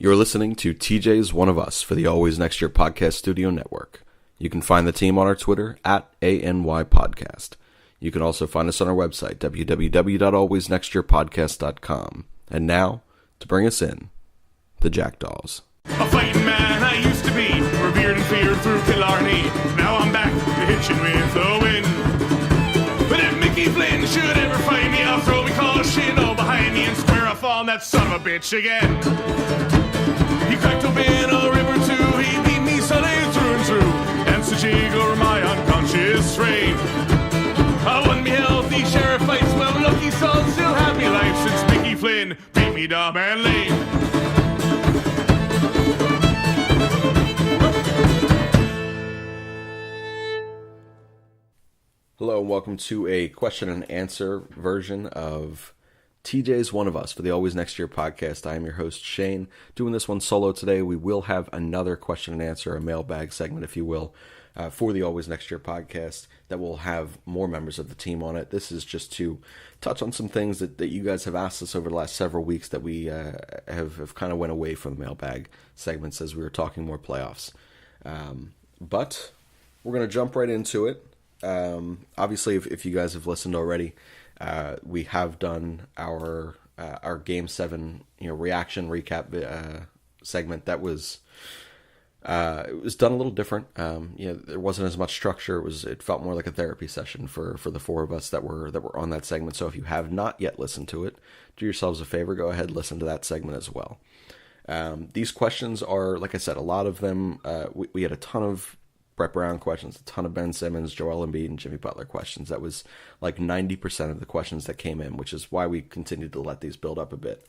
You're listening to TJs One of Us for the Always Next Year Podcast Studio Network. You can find the team on our Twitter at ANY Podcast. You can also find us on our website, www.alwaysnextyearpodcast.com. And now, to bring us in, the Jackdaws. A fighting man I used to be, revered and feared through Killarney. Now I'm back to hitching with the wind. But if Mickey Flynn should ever find me, I'll throw me caution all behind me and square off on that son of a bitch again. He cracked open a river too, he beat me Sunday through and through, and such eager my unconscious frame. I won me healthy sheriff fights, well lucky son still have me life since Mickey Flynn beat me dumb and lame. Hello and welcome to a question and answer version of TJs One of Us for the Always Next Year podcast. I am your host, Shane. Doing this one solo today. We will have another question and answer, a mailbag segment, if you will, for the Always Next Year podcast that will have more members of the team on it. This is just to touch on some things that you guys have asked us over the last several weeks that we have kind of went away from the mailbag segments as we were talking more playoffs. But we're going to jump right into it. Obviously, if you guys have listened already, we have done our Game 7 reaction recap segment. That was it was done a little different. There wasn't as much structure. It felt more like a therapy session for the four of us that were on that segment. So if you have not yet listened to it, do yourselves a favor, go ahead and listen to that segment as well. These questions are, like I said, a lot of them. We had a ton of Brett Brown questions, a ton of Ben Simmons, Joel Embiid, and Jimmy Butler questions. That was like 90% of the questions that came in, which is why we continued to let these build up a bit.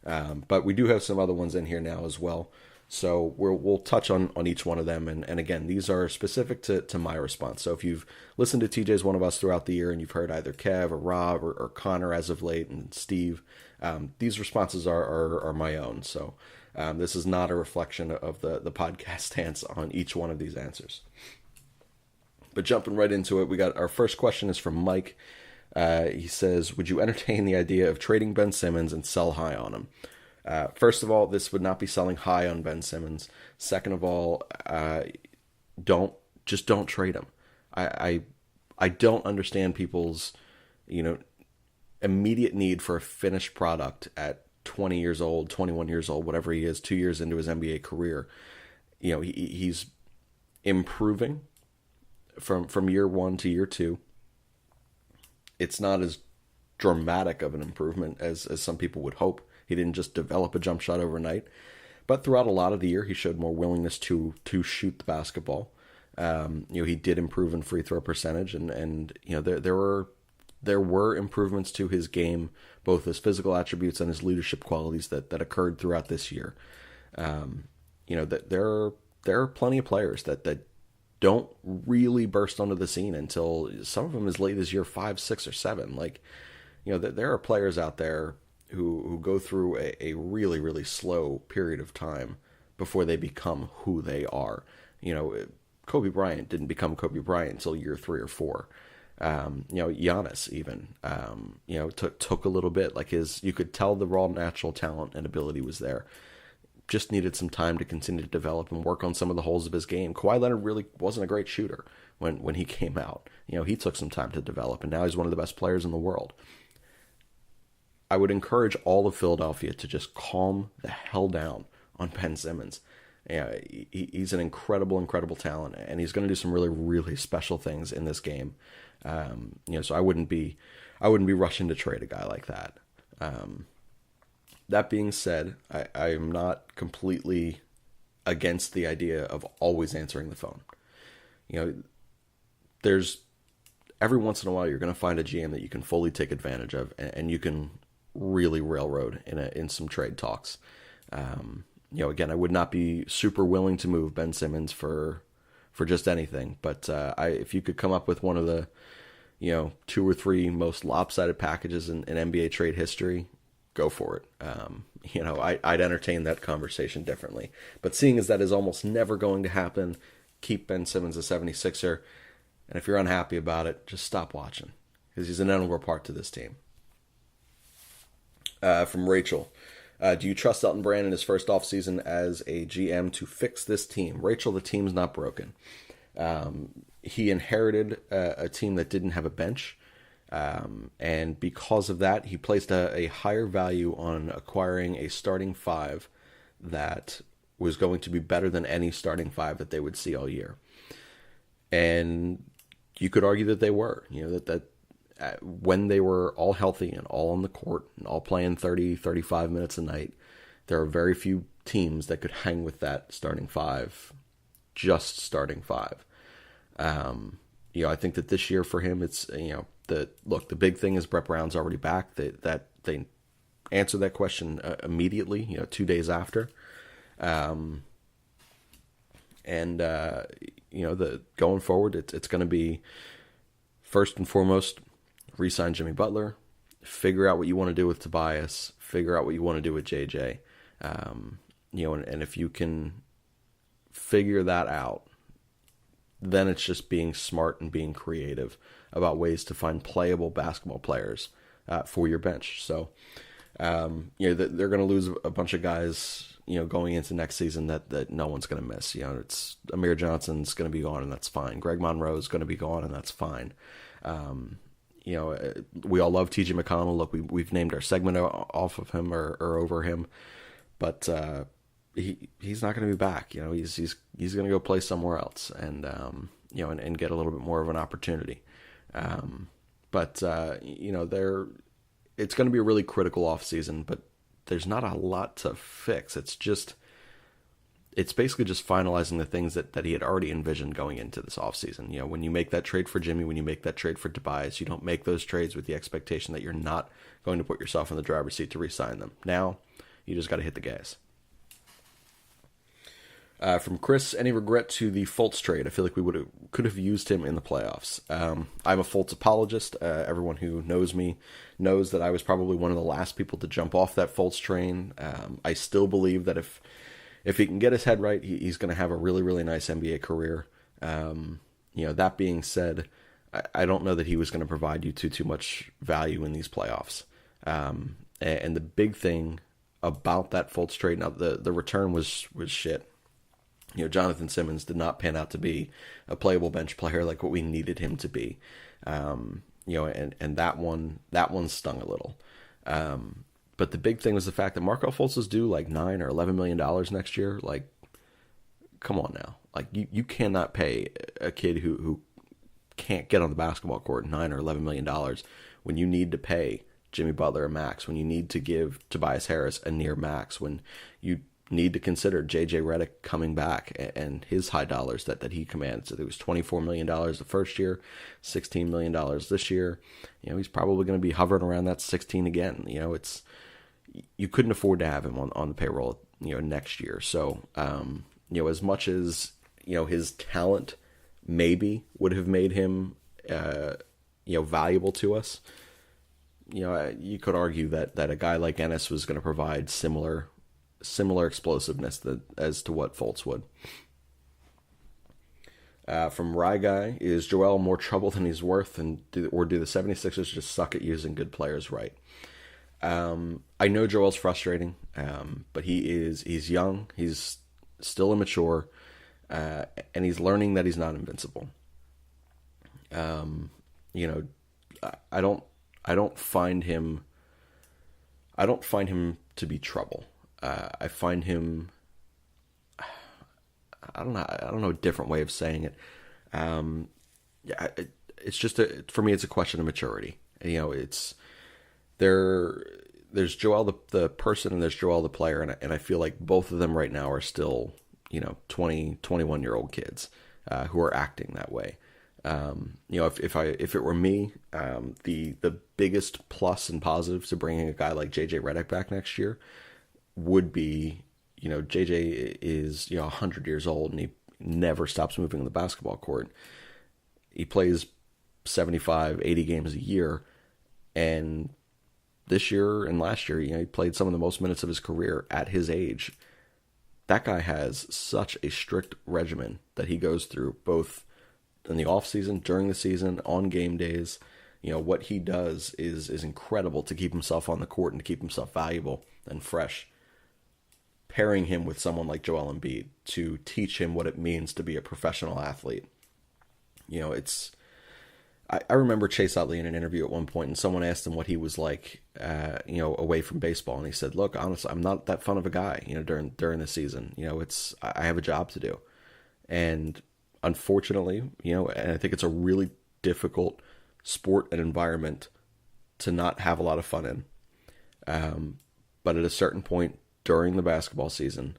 But we do have some other ones in here now as well. So we'll touch on each one of them. And again, these are specific to my response. So if you've listened to TJ's One of Us throughout the year and you've heard either Kev or Rob or Connor as of late and Steve, these responses are my own. So this is not a reflection of the podcast stance on each one of these answers. But jumping right into it, we got our first question is from Mike. He says, would you entertain the idea of trading Ben Simmons and sell high on him? First of all, this would not be selling high on Ben Simmons. Second of all, don't trade him. I don't understand people's, immediate need for a finished product at 20 years old, 21 years old, whatever he is, 2 years into his NBA career. He's improving from year one to year two. It's not as dramatic of an improvement as some people would hope. He didn't just develop a jump shot overnight, but throughout a lot of the year, he showed more willingness to shoot the basketball. He did improve in free throw percentage, and there were improvements to his game, both his physical attributes and his leadership qualities that occurred throughout this year. That there are plenty of players that don't really burst onto the scene until some of them as late as year 5, 6, or 7. There are players out there who go through a really, really slow period of time before they become who they are. Kobe Bryant didn't become Kobe Bryant until year 3 or 4. Giannis even, took a little bit. You could tell the raw natural talent and ability was there. Just needed some time to continue to develop and work on some of the holes of his game. Kawhi Leonard really wasn't a great shooter when he came out. He took some time to develop, and now he's one of the best players in the world. I would encourage all of Philadelphia to just calm the hell down on Ben Simmons. He's an incredible, incredible talent, and he's going to do some really, really special things in this game. So I wouldn't be rushing to trade a guy like that. That being said, I am not completely against the idea of always answering the phone. There's every once in a while you're going to find a GM that you can fully take advantage of, and you can really railroad in some trade talks. Again, I would not be super willing to move Ben Simmons for just anything, but if you could come up with one of the 2 or 3 most lopsided packages in NBA trade history, go for it. I'd entertain that conversation differently. But seeing as that is almost never going to happen, keep Ben Simmons a 76er. And if you're unhappy about it, just stop watching, because he's an integral part to this team. From Rachel, Do you trust Elton Brand in his first offseason as a GM to fix this team? Rachel, the team's not broken. He inherited a team that didn't have a bench. And because of that, he placed a higher value on acquiring a starting five that was going to be better than any starting five that they would see all year. And you could argue that they were, that when they were all healthy and all on the court and all playing 30, 35 minutes a night, there are very few teams that could hang with that starting five, just starting five. I think that this year for him, it's, the big thing is Brett Brown's already back. They answered that question immediately, 2 days after. Going forward, it's going to be first and foremost, re-sign Jimmy Butler, figure out what you want to do with Tobias, figure out what you want to do with JJ. And if you can figure that out, then it's just being smart and being creative about ways to find playable basketball players for your bench. So, they're going to lose a bunch of guys, going into next season that no one's going to miss. It's Amir Johnson's going to be gone, and that's fine. Greg Monroe is going to be gone, and that's fine. We all love TJ McConnell. Look, we've named our segment off of him or over him, but he's not going to be back. He's going to go play somewhere else and get a little bit more of an opportunity. It's going to be a really critical offseason, but there's not a lot to fix. It's basically just finalizing the things that he had already envisioned going into this offseason. When you make that trade for Jimmy, when you make that trade for Tobias, you don't make those trades with the expectation that you're not going to put yourself in the driver's seat to re-sign them. Now, you just got to hit the gas. From Chris, any regret to the Fultz trade? I feel like we could have used him in the playoffs. I'm a Fultz apologist. Everyone who knows me knows that I was probably one of the last people to jump off that Fultz train. I still believe that if he can get his head right, he's going to have a really, really nice NBA career. That being said, I don't know that he was going to provide you too much value in these playoffs. And the big thing about that Fultz trade, now the return was shit. Jonathan Simmons did not pan out to be a playable bench player like what we needed him to be. And that one stung a little. But the big thing was the fact that Markelle Fultz is due like $9 or $11 million next year. Like, come on now. Like, you cannot pay a kid who can't get on the basketball court $9 or $11 million when you need to pay Jimmy Butler a max, when you need to give Tobias Harris a near max, when you need to consider J.J. Redick coming back and his high dollars that he commands. So it was $24 million the first year, $16 million this year. He's probably going to be hovering around that 16 again. You couldn't afford to have him on the payroll, next year. So, as much as, his talent maybe would have made him, valuable to us, you could argue that a guy like Ennis was going to provide similar explosiveness as to what Fultz would. From Rye Guy, is Joel more trouble than he's worth, or do the 76ers just suck at using good players right? I know Joel's frustrating, but he's young, he's still immature, and he's learning that he's not invincible. I don't find him to be trouble. I find him, I don't know a different way of saying it. It's just for me, it's a question of maturity. It's there's Joel the person and there's Joel the player, and I feel like both of them right now are still 20, 21-year-old kids who are acting that way. If it were me, the biggest plus and positive to bringing a guy like JJ Redick back next year would be, JJ is 100 years old and he never stops moving on the basketball court. He plays 75, 80 games a year, and this year and last year, he played some of the most minutes of his career at his age. That guy has such a strict regimen that he goes through, both in the off season, during the season, on game days. What he does is incredible to keep himself on the court and to keep himself valuable. and fresh, pairing him with someone like Joel Embiid to teach him what it means to be a professional athlete. You know, I remember Chase Utley in an interview at one point, and someone asked him what he was like, away from baseball, and he said, "Look, honestly, I'm not that fun of a guy. During the season, I have a job to do, and unfortunately, and I think it's a really difficult sport and environment to not have a lot of fun in. But at a certain point during the basketball season,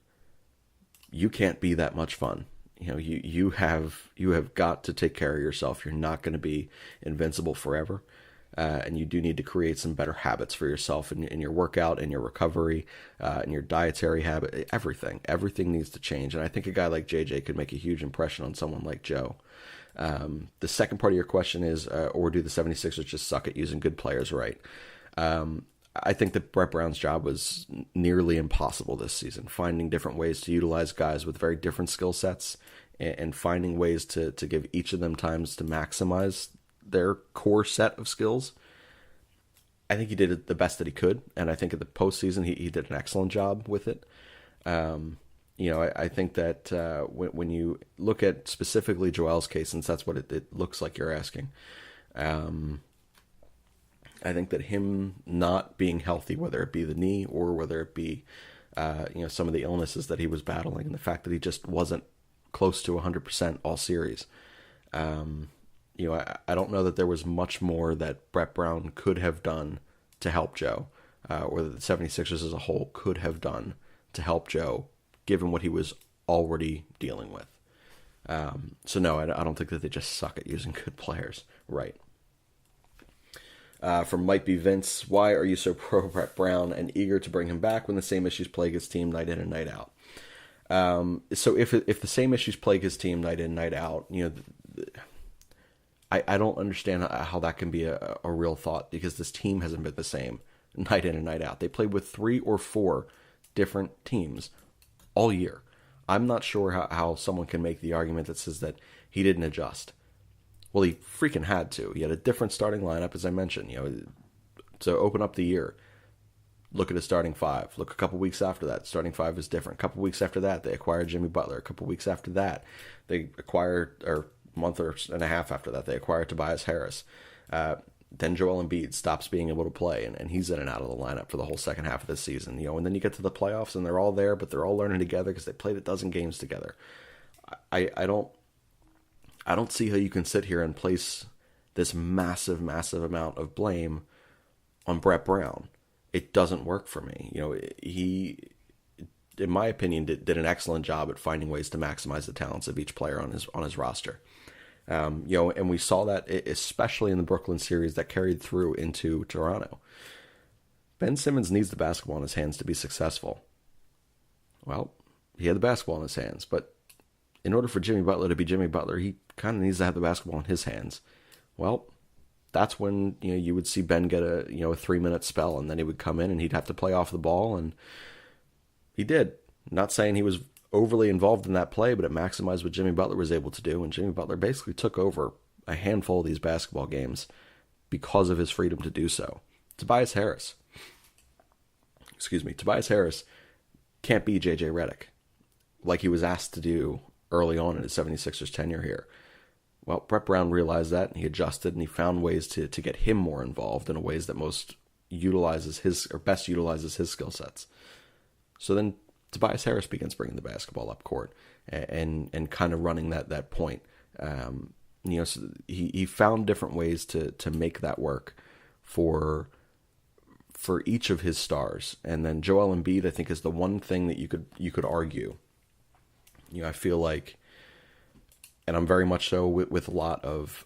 you can't be that much fun. You have got to take care of yourself. You're not going to be invincible forever. And you do need to create some better habits for yourself in your workout, in your recovery, in your dietary habit, everything. Everything needs to change. And I think a guy like JJ could make a huge impression on someone like Joe. The second part of your question is, or do the 76ers just suck at using good players right? I think that Brett Brown's job was nearly impossible this season, finding different ways to utilize guys with very different skill sets and finding ways to give each of them times to maximize their core set of skills. I think he did it the best that he could, and I think at the postseason he did an excellent job with it. I think that when you look at specifically Joel's case, since that's what it looks like you're asking, I think that him not being healthy, whether it be the knee or whether it be some of the illnesses that he was battling, and the fact that he just wasn't close to 100% all series, I don't know that there was much more that Brett Brown could have done to help Joe, or that the 76ers as a whole could have done to help Joe, given what he was already dealing with. So no, I don't think that they just suck at using good players. Right. From Might Be Vince, why are you so pro Brett Brown and eager to bring him back when the same issues plague his team night in and night out? So if the same issues plague his team night in, night out, I don't understand how that can be a real thought, because this team hasn't been the same night in and night out. They played with 3 or 4 different teams all year. I'm not sure how someone can make the argument that says that he didn't adjust. Well, he freaking had to. He had a different starting lineup, as I mentioned, to open up the year. Look at his starting 5. Look a couple weeks after that. Starting 5 is different. A couple weeks after that, they acquired Jimmy Butler. A couple weeks after that, they acquired, or a month and a half after that, they acquired Tobias Harris. Then Joel Embiid stops being able to play, and he's in and out of the lineup for the whole second half of the season. And then you get to the playoffs, and they're all there, but they're all learning together because they played a dozen games together. I don't see how you can sit here and place this massive, massive amount of blame on Brett Brown. It doesn't work for me. He, in my opinion, did an excellent job at finding ways to maximize the talents of each player on his roster. And we saw that especially in the Brooklyn series that carried through into Toronto. Ben Simmons needs the basketball in his hands to be successful. Well, he had the basketball in his hands, but in order for Jimmy Butler to be Jimmy Butler, he kind of needs to have the basketball in his hands. Well, that's when you would see Ben get a 3-minute spell, and then he would come in and he'd have to play off the ball, and he did. Not saying he was overly involved in that play, but it maximized what Jimmy Butler was able to do, and Jimmy Butler basically took over a handful of these basketball games because of his freedom to do so. Tobias Harris can't be JJ Redick like he was asked to do early on in his 76ers tenure here. Well, Brett Brown realized that, and he adjusted, and he found ways to get him more involved in ways that best utilizes his skill sets. So then Tobias Harris begins bringing the basketball up court and kind of running that point. So he found different ways to make that work for each of his stars. And then Joel Embiid, I think, is the one thing that you could argue. I feel like, and I'm very much so with a lot of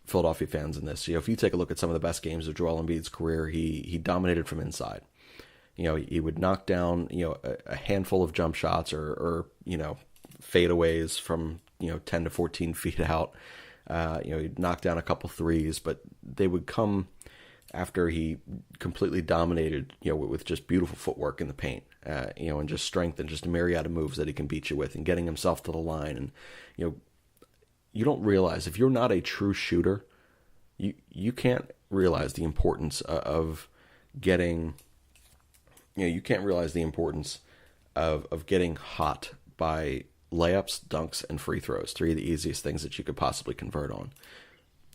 Philadelphia fans in this. If you take a look at some of the best games of Joel Embiid's career, he dominated from inside. He would knock down, a handful of jump shots or fadeaways from, 10 to 14 feet out. He'd knock down a couple threes, but they would come after he completely dominated, with just beautiful footwork in the paint, and just strength and just a myriad of moves that he can beat you with, and getting himself to the line. And, you don't realize, if you're not a true shooter, you can't realize the importance of getting you can't realize the importance of getting hot by layups, dunks, and free throws. 3 of the easiest things that you could possibly convert on.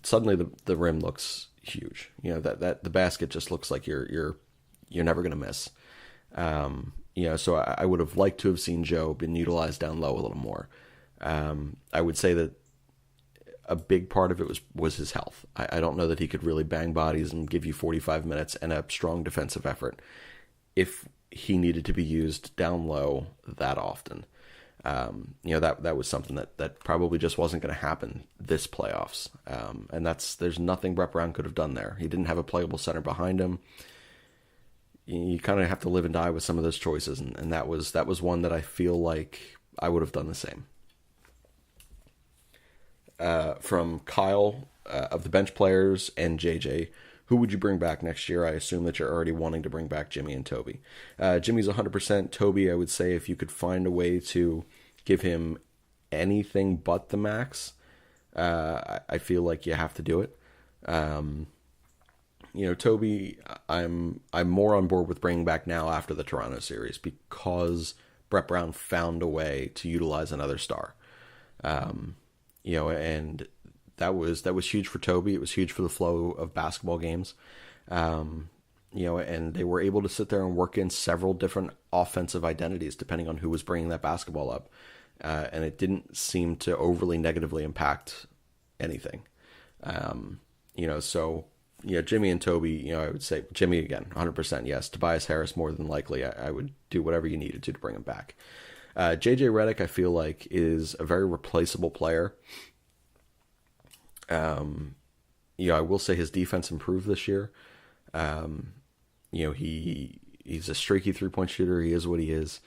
Suddenly the rim looks huge. That the basket just looks like you're never going to miss. So I would have liked to have seen Joe been utilized down low a little more. I would say that a big part of it was his health. I don't know that he could really bang bodies and give you 45 minutes and a strong defensive effort if he needed to be used down low that often. That was something that probably just wasn't going to happen this playoffs. And there's nothing Brett Brown could have done there. He didn't have a playable center behind him. You kind of have to live and die with some of those choices, and that was one that I feel like I would have done the same. From Kyle of the bench players and JJ, who would you bring back next year? I assume that you're already wanting to bring back Jimmy and Toby. Jimmy's 100%. Toby, I would say if you could find a way to give him anything but the max, I feel like you have to do it. Toby, I'm more on board with bringing back now after the Toronto series because Brett Brown found a way to utilize another star. And that was huge for Toby. It was huge for the flow of basketball games. And they were able to sit there and work in several different offensive identities depending on who was bringing that basketball up. And it didn't seem to overly negatively impact anything. Jimmy and Toby, I would say Jimmy again, 100% yes. Tobias Harris, more than likely, I would do whatever you needed to bring him back. JJ Redick, I feel like, is a very replaceable player. I will say his defense improved this year. He's a streaky 3-point shooter. He is what he is.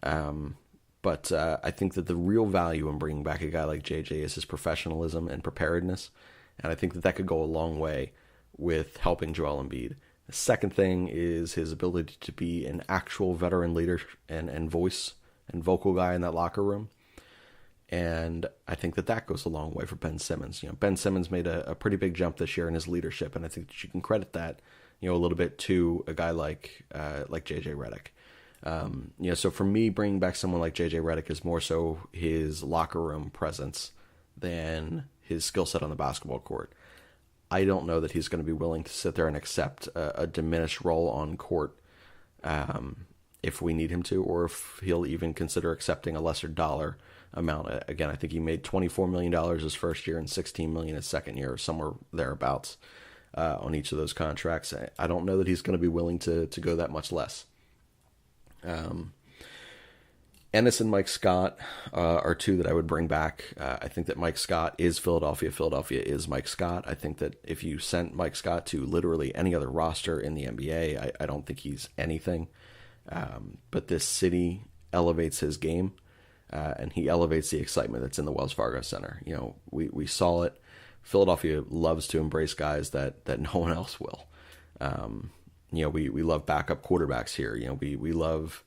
But I think that the real value in bringing back a guy like JJ is his professionalism and preparedness. And I think that could go a long way with helping Joel Embiid. The second thing is his ability to be an actual veteran leader and voice and vocal guy in that locker room. And I think that goes a long way for Ben Simmons. Ben Simmons made a pretty big jump this year in his leadership, and I think that you can credit that, a little bit to a guy like JJ Redick. So for me, bringing back someone like JJ Redick is more so his locker room presence than his skill set on the basketball court. I don't know that he's going to be willing to sit there and accept a diminished role on court if we need him to, or if he'll even consider accepting a lesser dollar amount. Again, I think he made $24 million his first year and $16 million his second year, somewhere thereabouts on each of those contracts. I don't know that he's going to be willing to go that much less. Ennis and Mike Scott are two that I would bring back. I think that Mike Scott is Philadelphia. Philadelphia is Mike Scott. I think that if you sent Mike Scott to literally any other roster in the NBA, I don't think he's anything. But this city elevates his game, and he elevates the excitement that's in the Wells Fargo Center. We saw it. Philadelphia loves to embrace guys that no one else will. We love backup quarterbacks here. We love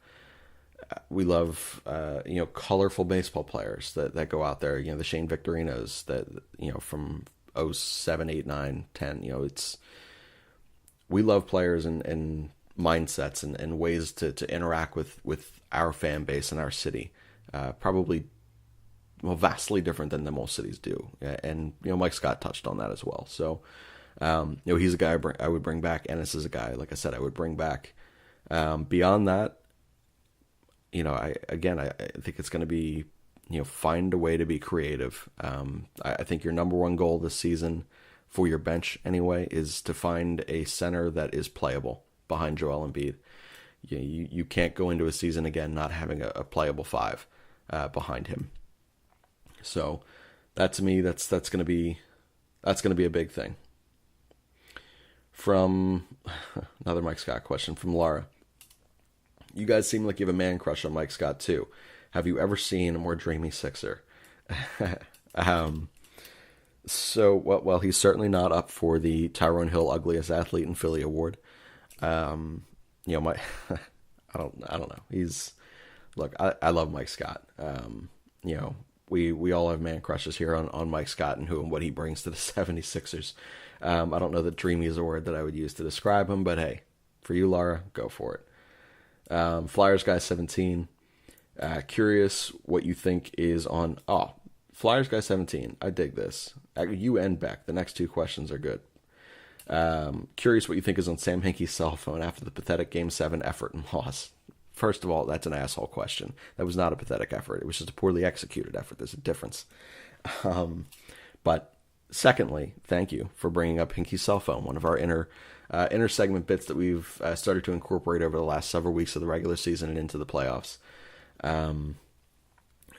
colorful baseball players that go out there. The Shane Victorinos that from 07, 8, 9, 10. We love players and mindsets and ways to interact with our fan base and our city. Probably vastly different than most cities do. And Mike Scott touched on that as well. So he's a guy I would bring back. Ennis is a guy, like I said, I would bring back. Beyond that, I think it's going to be, find a way to be creative. I think your number one goal this season for your bench anyway is to find a center that is playable behind Joel Embiid. You can't go into a season again not having a playable 5 behind him. So that to me, that's going to be a big thing. From another Mike Scott question from Laura. You guys seem like you have a man crush on Mike Scott too. Have you ever seen a more dreamy Sixer? Well, he's certainly not up for the Tyrone Hill Ugliest Athlete in Philly award. I don't know. I love Mike Scott. We all have man crushes here on Mike Scott and what he brings to the 76ers. I don't know that dreamy is a word that I would use to describe him, but hey, for you, Laura, go for it. Flyers Guy 17. Curious what you think is on... Oh, Flyers Guy 17. I dig this. You and Beck. The next two questions are good. Curious what you think is on Sam Hinkie's cell phone after the pathetic Game 7 effort and loss. First of all, that's an asshole question. That was not a pathetic effort. It was just a poorly executed effort. There's a difference. But secondly, thank you for bringing up Hinkie's cell phone, one of our inner segment bits that we've started to incorporate over the last several weeks of the regular season and into the playoffs.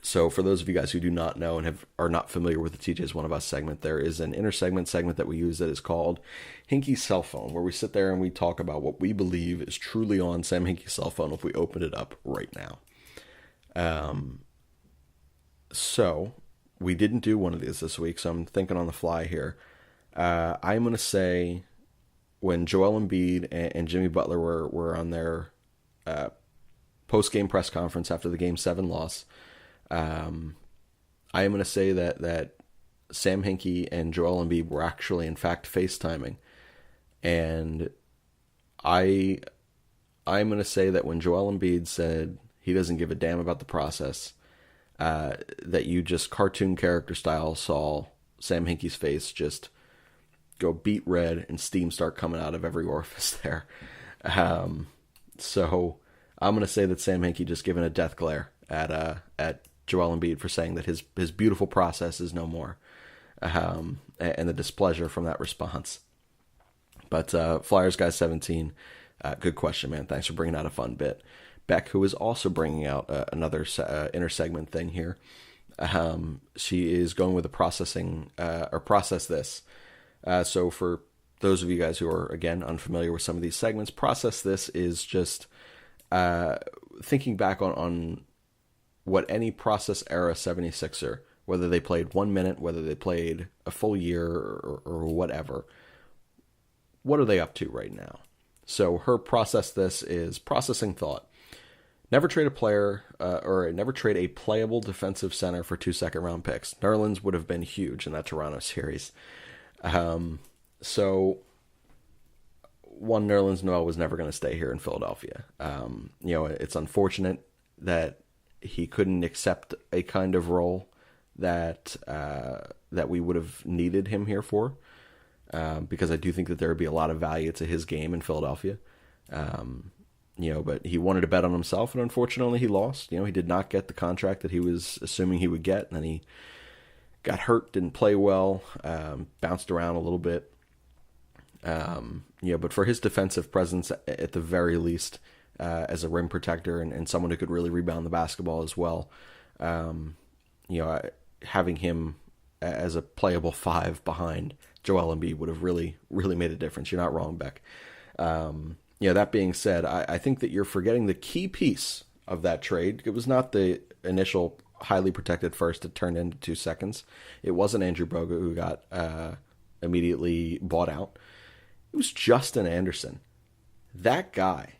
So for those of you guys who do not know and are not familiar with the TJs One Of Us segment, there is an inner segment that we use that is called Hinkie's cell phone, where we sit there and we talk about what we believe is truly on Sam Hinkie's cell phone if we open it up right now. So we didn't do one of these this week, so I'm thinking on the fly here. I'm going to say when Joel Embiid and Jimmy Butler were on their post-game press conference after the Game 7 loss, I am going to say that Sam Hinkie and Joel Embiid were actually, in fact, FaceTiming. And I'm going to say that when Joel Embiid said he doesn't give a damn about the process, that you just cartoon character style saw Sam Hinkie's face just go beet red and steam start coming out of every orifice there. So I'm going to say that Sam Hinkie just given a death glare at Joel Embiid for saying that his beautiful process is no more, and the displeasure from that response. But Flyers Guy 17, good question, man. Thanks for bringing out a fun bit. Beck, who is also bringing out another inner segment thing here, she is going with a process this. So for those of you guys who are, again, unfamiliar with some of these segments, process this is just thinking back on what any process era 76er, whether they played 1 minute, whether they played a full year or whatever, what are they up to right now? So her process this is processing thought. Never trade a player or never trade a playable defensive center for 2 second-round picks. Nerlens would have been huge in that Toronto series. So one, Nerlens Noel was never going to stay here in Philadelphia. It's unfortunate that he couldn't accept a kind of role that we would have needed him here for, because I do think that there would be a lot of value to his game in Philadelphia. But he wanted to bet on himself, and unfortunately he lost. He did not get the contract that he was assuming he would get, and then he got hurt, didn't play well, bounced around a little bit. But for his defensive presence, at the very least, as a rim protector and someone who could really rebound the basketball as well, having him as a playable 5 behind Joel Embiid would have really, really made a difference. You're not wrong, Beck. That being said, I think that you're forgetting the key piece of that trade. It was not the initial highly protected first that turned into 2 seconds. It wasn't Andrew Bogut who got immediately bought out. It was Justin Anderson. That guy,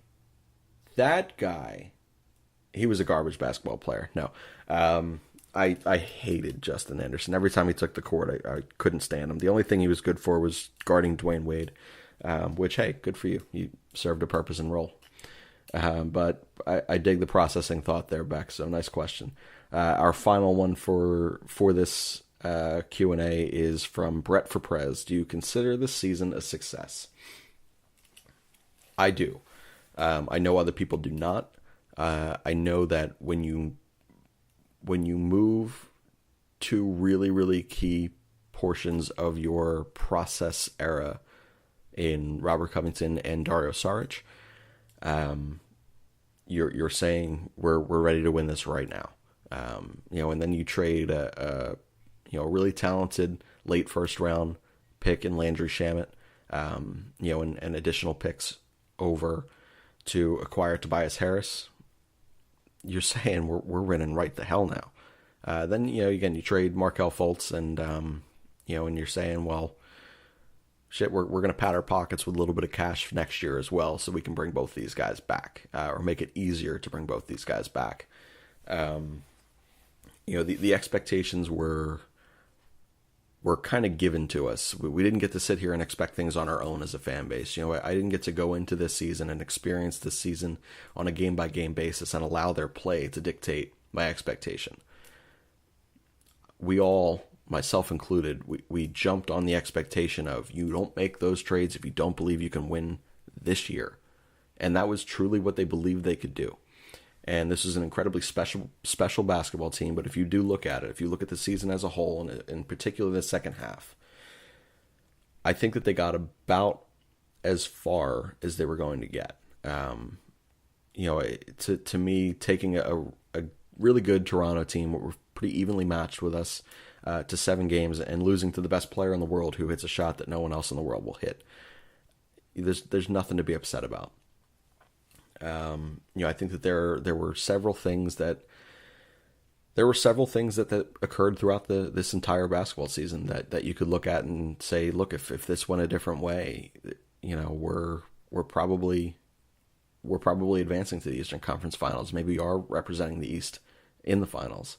he was a garbage basketball player. No, I hated Justin Anderson. Every time he took the court, I couldn't stand him. The only thing he was good for was guarding Dwayne Wade, which, hey, good for you. You served a purpose and role. But I dig the processing thought there, Beck, so nice question. Our final one for this Q&A is from Brett for Prez. Do you consider this season a success? I do. I know other people do not. I know that when you move to really, really key portions of your process era in Robert Covington and Dario Saric, you're saying we're ready to win this right now. And then you trade a really talented late first round pick in Landry Shamet, and additional picks over to acquire Tobias Harris. You're saying we're winning right the hell now. Then again you trade Markelle Fultz and and you're saying, well, shit, we're going to pad our pockets with a little bit of cash next year as well, so we can bring both these guys back, or make it easier to bring both these guys back. The expectations were were kind of given to us. We didn't get to sit here and expect things on our own as a fan base. I didn't get to go into this season and experience this season on a game-by-game basis and allow their play to dictate my expectation. We all, myself included, we jumped on the expectation of you don't make those trades if you don't believe you can win this year. And that was truly what they believed they could do. And this is an incredibly special basketball team. But if you do look at it, if you look at the season as a whole, and in particular the second half, I think that they got about as far as they were going to get. To me, taking a really good Toronto team, what were pretty evenly matched with us, to 7 games and losing to the best player in the world who hits a shot that no one else in the world will hit. There's nothing to be upset about. I think that there were several things that occurred throughout this entire basketball season that you could look at and say, look, if this went a different way, we're probably advancing to the Eastern Conference Finals. Maybe we are representing the East in the finals.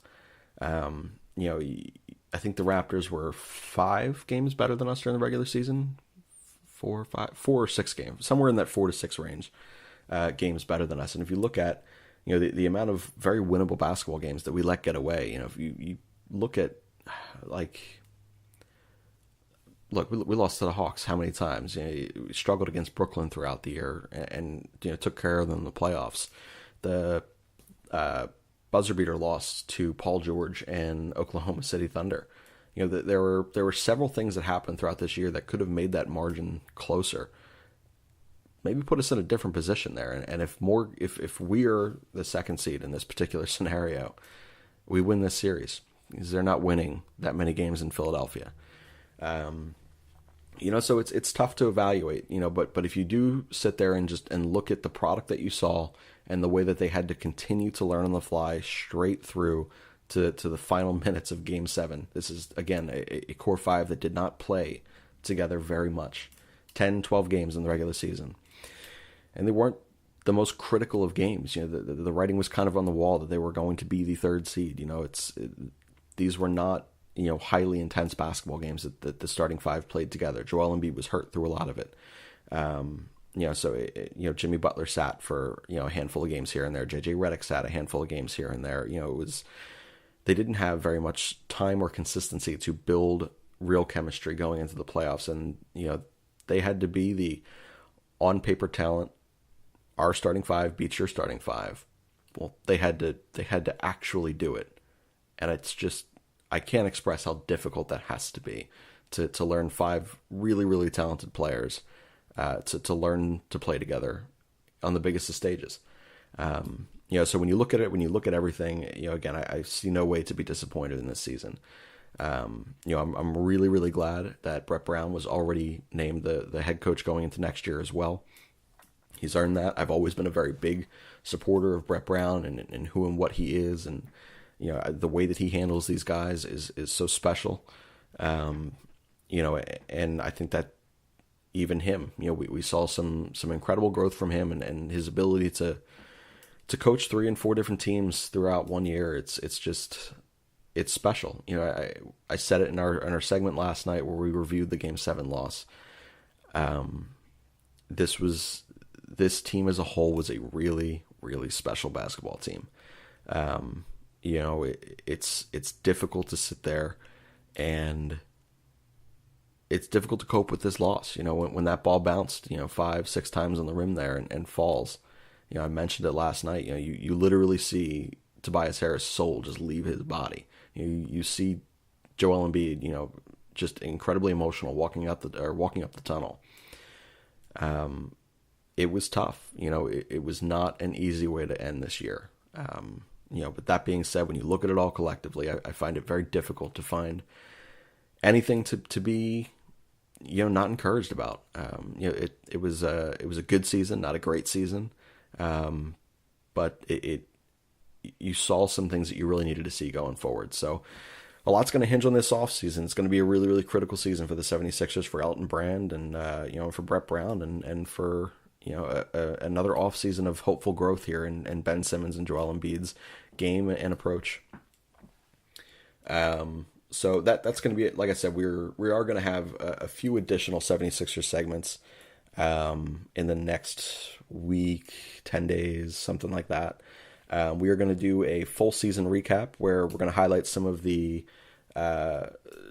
I think the Raptors were 5 games better than us during the regular season. 4 or 6 games, somewhere in that 4 to 6 range. Games better than us. And if you look at the amount of very winnable basketball games that we let get away, if you look at we lost to the Hawks how many times? We struggled against Brooklyn throughout the year and took care of them in the playoffs. The buzzer beater loss to Paul George and Oklahoma City Thunder. There were several things that happened throughout this year that could have made that margin closer. Maybe put us in a different position there. And if we're the second seed in this particular scenario, we win this series because they're not winning that many games in Philadelphia. So it's tough to evaluate, but if you do sit there and look at the product that you saw and the way that they had to continue to learn on the fly straight through to the final minutes of Game 7, this is, again, a core 5 that did not play together very much. 10, 12 games in the regular season. And they weren't the most critical of games. The writing was kind of on the wall that they were going to be the 3rd seed. These were not highly intense basketball games that the starting 5 played together. Joel Embiid was hurt through a lot of it. Jimmy Butler sat for a handful of games here and there. JJ Redick sat a handful of games here and there. They didn't have very much time or consistency to build real chemistry going into the playoffs, and they had to be the on paper talent. Our starting 5 beats your starting 5. Well, they had to actually do it. And it's just, I can't express how difficult that has to be to learn 5 really, really talented players to learn to play together on the biggest of stages. So when you look at it, when you look at everything, again, I see no way to be disappointed in this season. I'm really, really glad that Brett Brown was already named the head coach going into next year as well. He's earned that. I've always been a very big supporter of Brett Brown and who and what he is, and the way that he handles these guys is so special. And I think that even him, we saw some incredible growth from him and his ability to coach 3 and 4 different teams throughout one year. It's special. I said it in our segment last night where we reviewed the Game 7 loss. This team as a whole was a really, really special basketball team. It's difficult to sit there and it's difficult to cope with this loss. When that ball bounced, 5-6 times on the rim there and falls. I mentioned it last night. You literally see Tobias Harris' soul just leave his body. You see Joel Embiid, just incredibly emotional walking up the tunnel. It was tough. It was not an easy way to end this year. But that being said, when you look at it all collectively, I find it very difficult to find anything to be, not encouraged about. It was a good season, not a great season. But you saw some things that you really needed to see going forward. So a lot's going to hinge on this offseason. It's going to be a really, really critical season for the 76ers, for Elton Brand, and for Brett Brown, and for another offseason of hopeful growth here in Ben Simmons and Joel Embiid's game and approach. So that's going to be it. Like I said, we are going to have a few additional 76ers segments in the next week, 10 days, something like that. We are going to do a full season recap where we're going to highlight some of the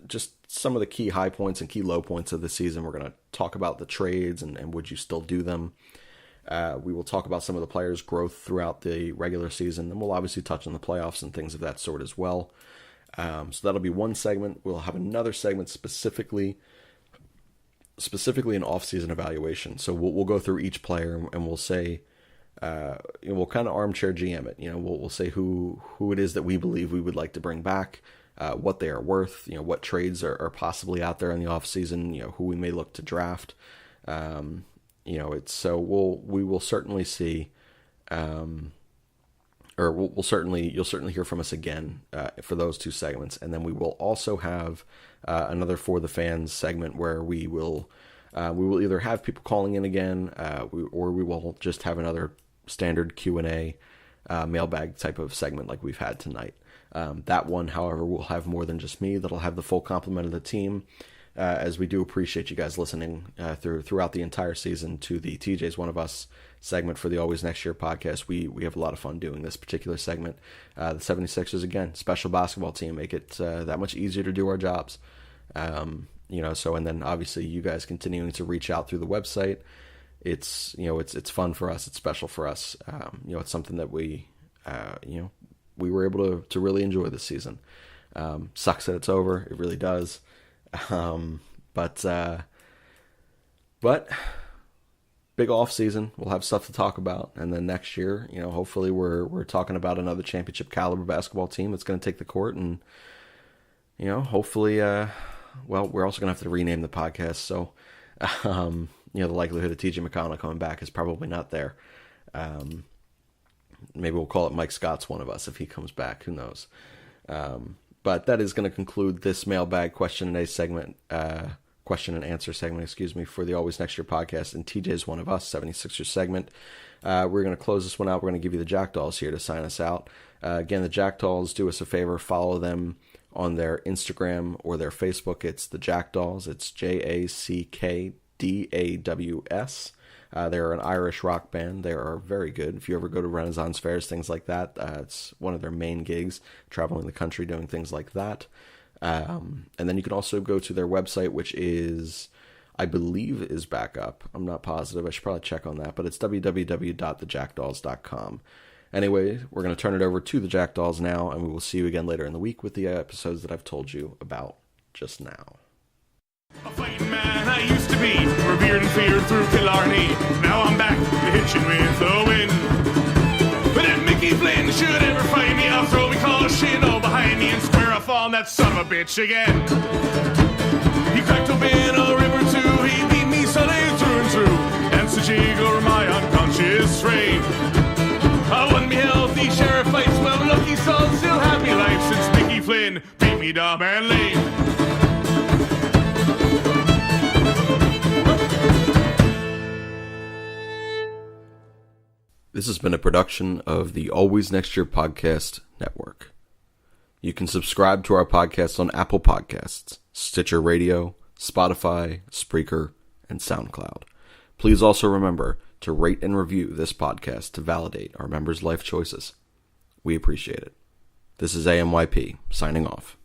just some of the key high points and key low points of the season. We're going to talk about the trades and would you still do them. We will talk about some of the players' growth throughout the regular season, and we'll obviously touch on the playoffs and things of that sort as well. So that'll be one segment. We'll have another segment specifically an off-season evaluation. So we'll go through each player and we'll say, we'll kind of armchair GM it. We'll say who it is that we believe we would like to bring back, what they are worth, what trades are possibly out there in the off-season, who we may look to draft. You'll certainly see, we'll certainly hear from us again for those two segments, and then we will also have another For the Fans segment where we will either have people calling in again, or we will just have another standard Q&A mailbag type of segment like we've had tonight. That one, however, will have more than just me. That'll have the full complement of the team. As we do appreciate you guys listening throughout the entire season to the TJs One of Us segment for the Always Next Year podcast. We have a lot of fun doing this particular segment. The 76ers, again, special basketball team, make it that much easier to do our jobs. And then obviously you guys continuing to reach out through the website. It's fun for us. It's special for us. It's something that we were able to really enjoy this season. Sucks that it's over. It really does. But big off season. We'll have stuff to talk about, and then next year, hopefully we're talking about another championship caliber basketball team that's going to take the court, and hopefully, we're also going to have to rename the podcast. So, the likelihood of TJ McConnell coming back is probably not there. Maybe we'll call it Mike Scott's One of Us if he comes back. Who knows? But that is going to conclude this mailbag question and answer segment, for the Always Next Year podcast and TJ's One of Us 76ers segment. We're going to close this one out. We're going to give you the Jackdaws here to sign us out. Again, the Jackdaws, do us a favor, follow them on their Instagram or their Facebook. It's the Jackdaws. It's JACKDAWS. They're an Irish rock band. They are very good. If you ever go to Renaissance fairs, things like that, it's one of their main gigs, traveling the country doing things like that. And then you can also go to their website, which is, I believe, is back up. I'm not positive. I should probably check on that, but it's www.thejackdaws.com. Anyway, we're going to turn it over to the Jackdaws now, and we will see you again later in the week with the episodes that I've told you about just now. A fighting man I used to be, revered and feared through Killarney. Now I'm back to hitching with the wind. But if Mickey Flynn should ever find me, I'll throw me caution behind me and square off on that son of a bitch again. He cracked open a river too, he beat me Sunday through and through, and so jiggle my unconscious frame. I won me healthy sheriff fights, well lucky son, still happy life since Mickey Flynn beat me dumb and lame. This has been a production of the Always Next Year Podcast Network. You can subscribe to our podcast on Apple Podcasts, Stitcher Radio, Spotify, Spreaker, and SoundCloud. Please also remember to rate and review this podcast to validate our members' life choices. We appreciate it. This is AMYP, signing off.